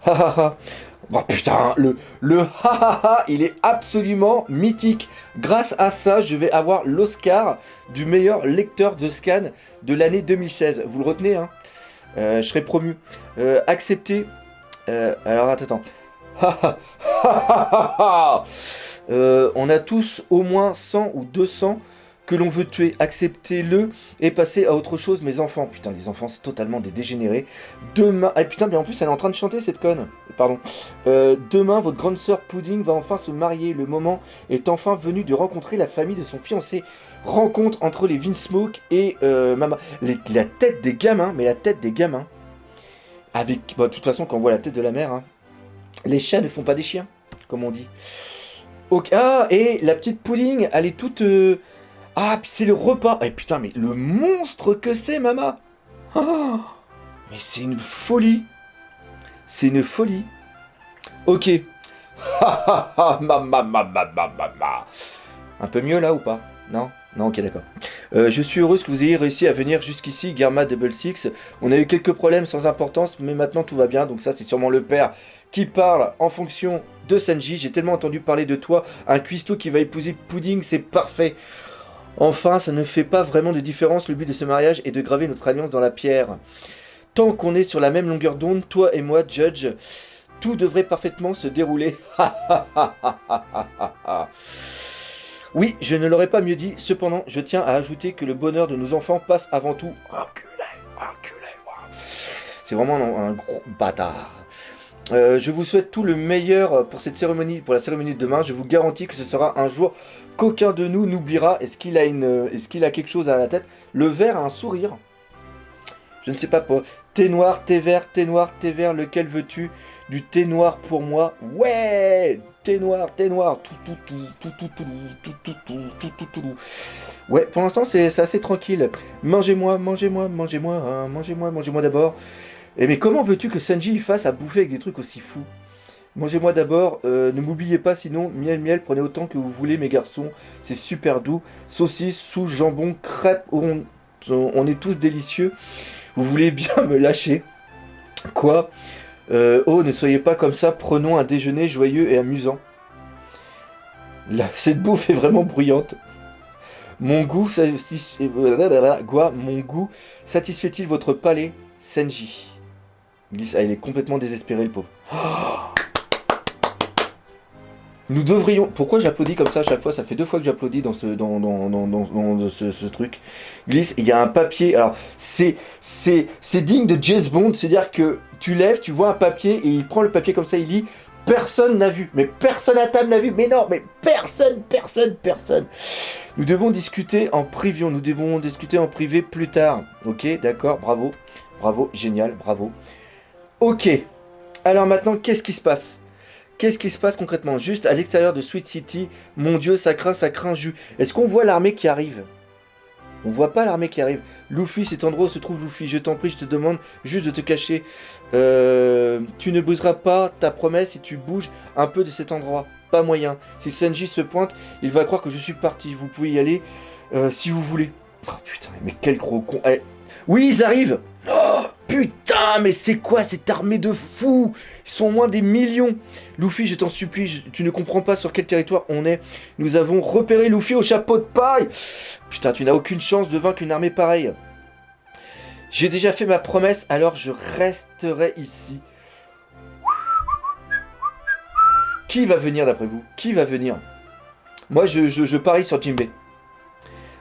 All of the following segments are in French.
Ha ha ha. Oh putain, le ha ha ha, il est absolument mythique. Grâce à ça, je vais avoir l'Oscar du meilleur lecteur de scan de l'année 2016. Vous le retenez, hein? Je serai promu. Accepté. Alors attends. Ha ha ha ha ha. On a tous au moins 100 ou 200 que l'on veut tuer. Acceptez-le et passez à autre chose, mes enfants. Putain, les enfants, c'est totalement des dégénérés. Demain... Ah putain, mais en plus, elle est en train de chanter, cette conne. Pardon. Demain, votre grande sœur Pudding va enfin se marier. Le moment est enfin venu de rencontrer la famille de son fiancé. Rencontre entre les Vinsmoke et Mama. La tête des gamins, mais la tête des gamins. Avec... Bah, de toute façon, quand on voit la tête de la mère, hein, les chats ne font pas des chiens, comme on dit. Ok. Ah, et la petite Pudding, elle est toute... Ah, puis c'est le repas. Eh putain, mais le monstre que c'est, maman. Ah, mais c'est une folie. C'est une folie. Ok. Ha ha ha, ma. Un peu mieux là ou pas? Non? Non, ok, d'accord. Je suis heureuse que vous ayez réussi à venir jusqu'ici, Garma Double Six. On a eu quelques problèmes sans importance, mais maintenant tout va bien. Donc ça, c'est sûrement le père qui parle en fonction de Sanji. J'ai tellement entendu parler de toi. Un cuistot qui va épouser Pudding, c'est parfait. Enfin, ça ne fait pas vraiment de différence. Le but de ce mariage est de graver notre alliance dans la pierre. Tant qu'on est sur la même longueur d'onde, toi et moi, Judge, tout devrait parfaitement se dérouler. Oui, je ne l'aurais pas mieux dit. Cependant, je tiens à ajouter que le bonheur de nos enfants passe avant tout. Enculé. C'est vraiment un gros bâtard. Je vous souhaite tout le meilleur pour cette cérémonie, pour la cérémonie de demain. Je vous garantis que ce sera un jour qu'aucun de nous n'oubliera. Est-ce qu'il a quelque chose à la tête? Le vert a un sourire. Je ne sais pas. Thé noir, thé vert, lequel veux-tu? Du thé noir pour moi. Ouais, thé noir. Ouais, pour l'instant c'est assez tranquille. Mangez-moi d'abord. Et mais comment veux-tu que Sanji fasse à bouffer avec des trucs aussi fous? Mangez-moi d'abord, ne m'oubliez pas sinon, miel, prenez autant que vous voulez mes garçons, c'est super doux. Saucisse, sous jambon, crêpes, on est tous délicieux. Vous voulez bien me lâcher? Quoi? Oh, ne soyez pas comme ça, prenons un déjeuner joyeux et amusant. Là, cette bouffe est vraiment bruyante. Mon goût satisfait-il votre palais, Sanji? Il est complètement désespéré, le pauvre. Nous devrions... Pourquoi j'applaudis comme ça à chaque fois? Ça fait 2 fois que j'applaudis dans ce truc. Glisse, il y a un papier. Alors, c'est digne de James Bond. C'est-à-dire que tu lèves, tu vois un papier et il prend le papier comme ça, il lit. Personne n'a vu. Mais personne à table n'a vu. Mais non, mais personne. Nous devons discuter en privé. Nous devons discuter en privé plus tard. Ok, d'accord, bravo. Bravo, génial, bravo. Ok. Alors maintenant, qu'est-ce qui se passe? Qu'est-ce qui se passe concrètement? Juste à l'extérieur de Sweet City, mon dieu, ça craint jus. Est-ce qu'on voit l'armée qui arrive? On voit pas l'armée qui arrive. Luffy, cet endroit où se trouve Luffy, je t'en prie, je te demande juste de te cacher. Tu ne briseras pas ta promesse si tu bouges un peu de cet endroit. Pas moyen. Si Sanji se pointe, il va croire que je suis parti. Vous pouvez y aller si vous voulez. Oh putain, mais quel gros con. Eh. Oui, ils arrivent. Oh putain, mais c'est quoi cette armée de fous? Ils sont au moins des millions. Luffy, je t'en supplie, tu ne comprends pas sur quel territoire on est. Nous avons repéré Luffy au chapeau de paille. Putain, tu n'as aucune chance de vaincre une armée pareille. J'ai déjà fait ma promesse, alors je resterai ici. Qui va venir d'après vous? Qui va venir? Moi, je parie sur Jinbei.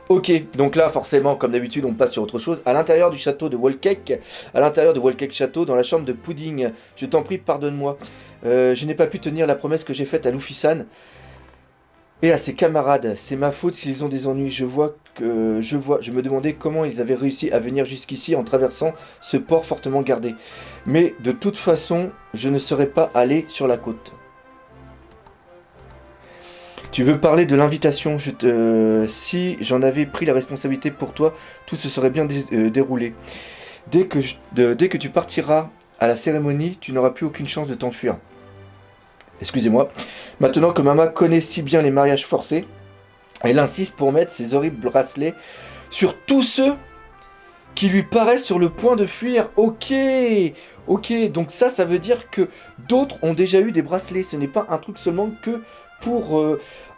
Ok, donc là, forcément, comme d'habitude, on passe sur autre chose. À l'intérieur du château de Whole Cake, à l'intérieur de Whole Cake Château, dans la chambre de Pudding, je t'en prie, pardonne-moi. Je n'ai pas pu tenir la promesse que j'ai faite à Luffy-san et à ses camarades. C'est ma faute s'ils ont des ennuis. Je me demandais comment ils avaient réussi à venir jusqu'ici en traversant ce port fortement gardé. Mais de toute façon, je ne serais pas allé sur la côte. Tu veux parler de l'invitation? Si j'en avais pris la responsabilité pour toi, tout se serait bien déroulé. Dès que tu partiras à la cérémonie, tu n'auras plus aucune chance de t'enfuir. Excusez-moi. Maintenant que Mama connaît si bien les mariages forcés, elle insiste pour mettre ses horribles bracelets sur tous ceux qui lui paraissent sur le point de fuir. Ok, ok, donc ça veut dire que d'autres ont déjà eu des bracelets. Ce n'est pas un truc seulement que pour...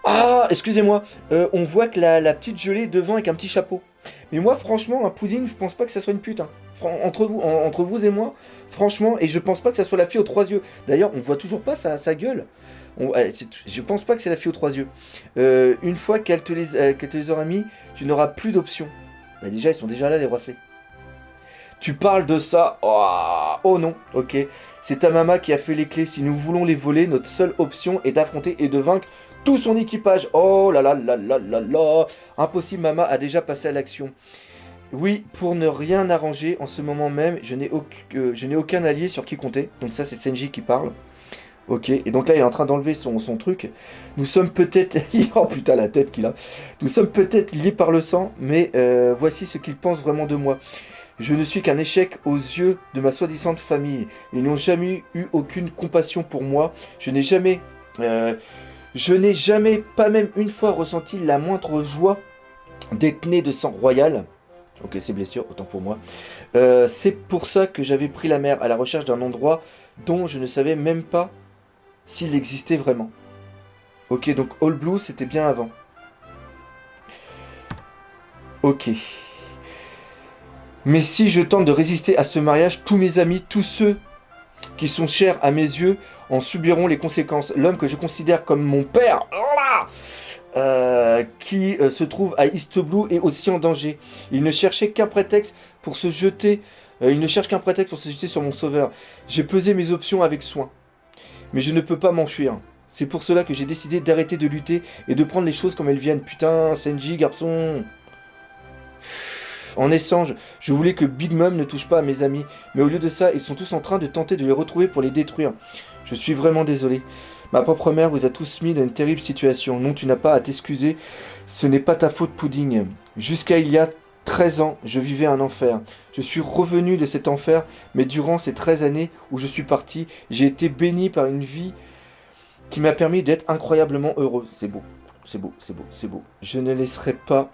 Ah, excusez-moi, on voit que la petite gelée est devant avec un petit chapeau. Mais moi, franchement, un pudding, je pense pas que ça soit une pute. Hein. Entre vous et moi, franchement, et je pense pas que ça soit la fille aux trois yeux. D'ailleurs, on voit toujours pas sa gueule. Je pense pas que c'est la fille aux trois yeux. Une fois qu'elle te les aura mis, tu n'auras plus d'options. Bah déjà, ils sont déjà là, les bracelets. Tu parles de ça. Oh non, ok. C'est ta maman qui a fait les clés. Si nous voulons les voler, notre seule option est d'affronter et de vaincre tout son équipage. Oh là là là là là là. Impossible, maman a déjà passé à l'action. Oui, pour ne rien arranger, en ce moment même, je n'ai aucun allié sur qui compter. Donc ça, c'est Senji qui parle. Ok, et donc là, il est en train d'enlever son truc. Nous sommes peut-être... Oh putain, la tête qu'il a. Nous sommes peut-être liés par le sang, mais voici ce qu'il pense vraiment de moi. Je ne suis qu'un échec aux yeux de ma soi-disant famille. Ils n'ont jamais eu aucune compassion pour moi. Je n'ai jamais, pas même une fois, ressenti la moindre joie d'être né de sang royal. Ok, c'est blessure, autant pour moi. C'est pour ça que j'avais pris la mer à la recherche d'un endroit dont je ne savais même pas s'il existait vraiment. Ok, donc All Blue, c'était bien avant. Ok. Mais si je tente de résister à ce mariage, tous mes amis, tous ceux qui sont chers à mes yeux, en subiront les conséquences. L'homme que je considère comme mon père, qui se trouve à East Blue, est aussi en danger. Il ne cherchait qu'un prétexte pour se jeter. Il ne cherche qu'un prétexte pour se jeter sur mon sauveur. J'ai pesé mes options avec soin. Mais je ne peux pas m'enfuir. C'est pour cela que j'ai décidé d'arrêter de lutter et de prendre les choses comme elles viennent. Putain, Senji, garçon. En échange, je voulais que Big Mom ne touche pas à mes amis. Mais au lieu de ça, ils sont tous en train de tenter de les retrouver pour les détruire. Je suis vraiment désolé. Ma propre mère vous a tous mis dans une terrible situation. Non, tu n'as pas à t'excuser. Ce n'est pas ta faute, Pudding. Jusqu'à il y a 13 ans, je vivais un enfer. Je suis revenu de cet enfer, mais durant ces 13 années où je suis parti, j'ai été béni par une vie qui m'a permis d'être incroyablement heureux. C'est beau, c'est beau, c'est beau, c'est beau. Je ne laisserai pas...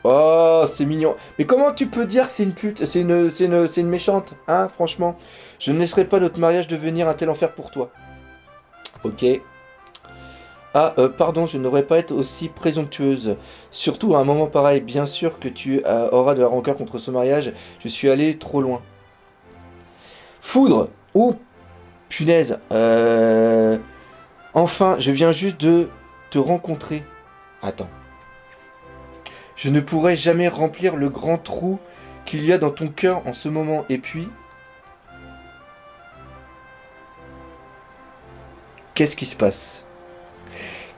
Oh, c'est mignon. Mais comment tu peux dire que c'est une pute, c'est une méchante, hein, franchement. Je ne laisserai pas notre mariage devenir un tel enfer pour toi. Ok. Ah, pardon, je n'aurais pas être aussi présomptueuse. Surtout à un moment pareil. Bien sûr que tu auras de la rancœur contre ce mariage. Je suis allé trop loin. Foudre. Oh, punaise. Enfin, je viens juste de te rencontrer. Attends. Je ne pourrai jamais remplir le grand trou qu'il y a dans ton cœur en ce moment. Et puis... Qu'est-ce qui se passe ?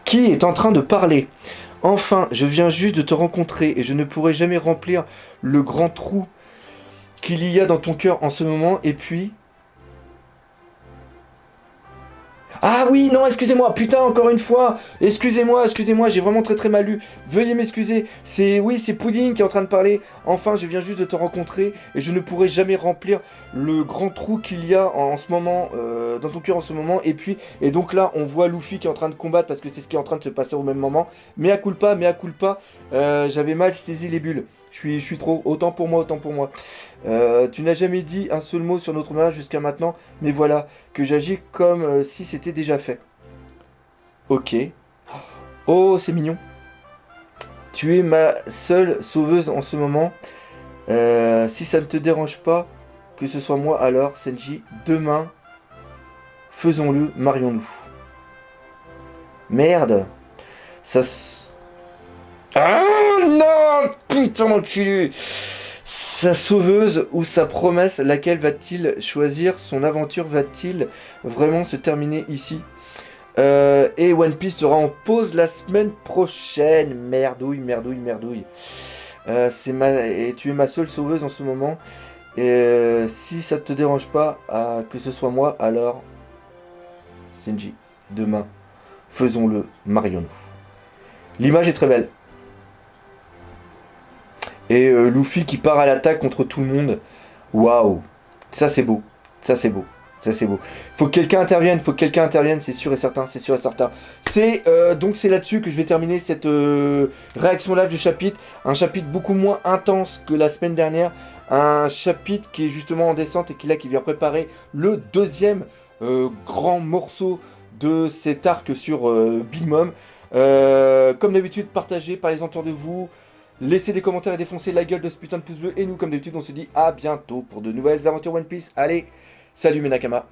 Qui est en train de parler ? Enfin, je viens juste de te rencontrer et je ne pourrai jamais remplir le grand trou qu'il y a dans ton cœur en ce moment. Et puis... Ah oui, non, excusez-moi, putain, encore une fois. Excusez-moi, j'ai vraiment très mal lu. Veuillez m'excuser. C'est Pudding qui est en train de parler. Enfin, je viens juste de te rencontrer et je ne pourrai jamais remplir le grand trou qu'il y a en ce moment, dans ton cœur en ce moment. Et donc là, on voit Luffy qui est en train de combattre parce que c'est ce qui est en train de se passer au même moment. Mea culpa, j'avais mal saisi les bulles. Je suis trop, autant pour moi. Tu n'as jamais dit un seul mot sur notre mariage jusqu'à maintenant, mais voilà, que j'agis comme si c'était déjà fait. Ok. Oh, c'est mignon. Tu es ma seule sauveuse en ce moment. Si ça ne te dérange pas que ce soit moi, alors, Senji, demain, faisons-le, marions-nous. Merde. Ah non, putain d'enculé. Sa sauveuse ou sa promesse, laquelle va-t-il choisir? Son aventure va-t-il vraiment se terminer ici? Et One Piece sera en pause la semaine prochaine. Merdouille. Et tu es ma seule sauveuse en ce moment. Et si ça te dérange pas que ce soit moi, alors Senji, demain, faisons-le, marions-nous. L'image est très belle. Et Luffy qui part à l'attaque contre tout le monde. Waouh, ça c'est beau. Ça c'est beau. Faut que quelqu'un intervienne, c'est sûr et certain, c'est sûr et certain. Donc c'est là-dessus que je vais terminer cette réaction live du chapitre. Un chapitre beaucoup moins intense que la semaine dernière. Un chapitre qui est justement en descente et qui vient préparer le deuxième grand morceau de cet arc sur Big Mom. Comme d'habitude, partagez, parlez autour de vous. Laissez des commentaires et défoncez la gueule de ce putain de pouce bleu. Et nous, comme d'habitude, on se dit à bientôt pour de nouvelles aventures One Piece. Allez, salut mes Nakama.